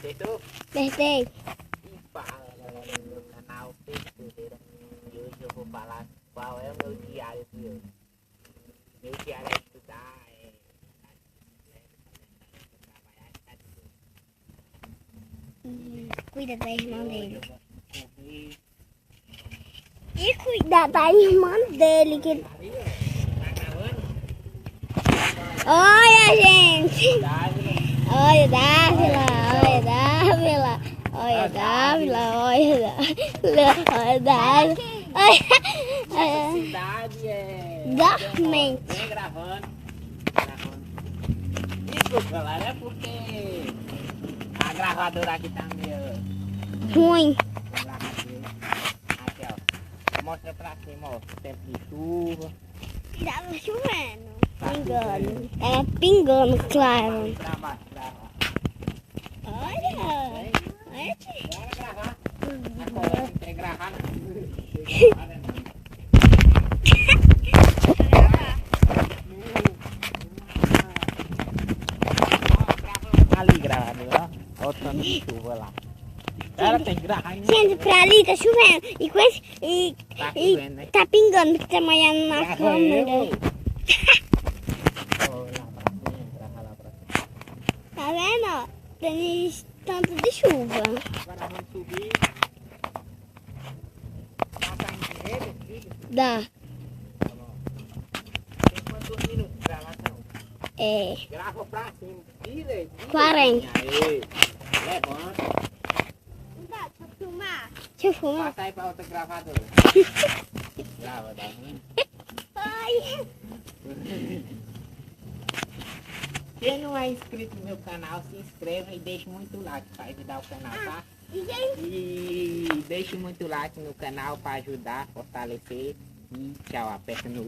Acertou? Acertei. E fala, galera, no meu canal Pesqueira. E hoje eu vou falar qual é o meu diário de hoje. Meu diário é estudar, Cuida da irmã dele. eu vou correr. E cuidar da irmã dele. Que... Ali, ó, tá gravando? Olha, gente. Dávila. Olha, Dávila. Olha, Dávila. Olha, Dávila. Olha, Dávila. Essa cidade é... Dormentes. Vem gravando. Desculpa, galera, é porque a gravadora aqui tá meio... Ruim. Aqui, ó. Mostra pra cima, ó. Tempo de chuva. Tava chovendo. Pingando. Tava pingando, claro. Pra baixo, pra baixo. Olha. Olha. Bora gravar. Agora não tem gravar, ali gravado, ó. Olha o tanto de chuva lá. Ela tem que gravar. Gente, pra ali tá chovendo. E com esse. Tá chovendo, né? Tá pingando, porque tá molhando na câmera. Tá vendo, ó? Tem tanto de chuva. Agora vamos subir. Dá pra entender, filho? Dá. Tá bom. Tem quantos minutos de gravação? É. Grava pra cima. Vira, 40. Aê. Levanta. Deixa eu filmar. Deixa eu filmar. Passa aí pra outra gravadora. Grava, dá ruim. Ai. Quem não é inscrito no meu canal, se inscreva e deixe muito like para ajudar o canal, tá? E deixe muito like no canal para ajudar, fortalecer. E tchau, aperta no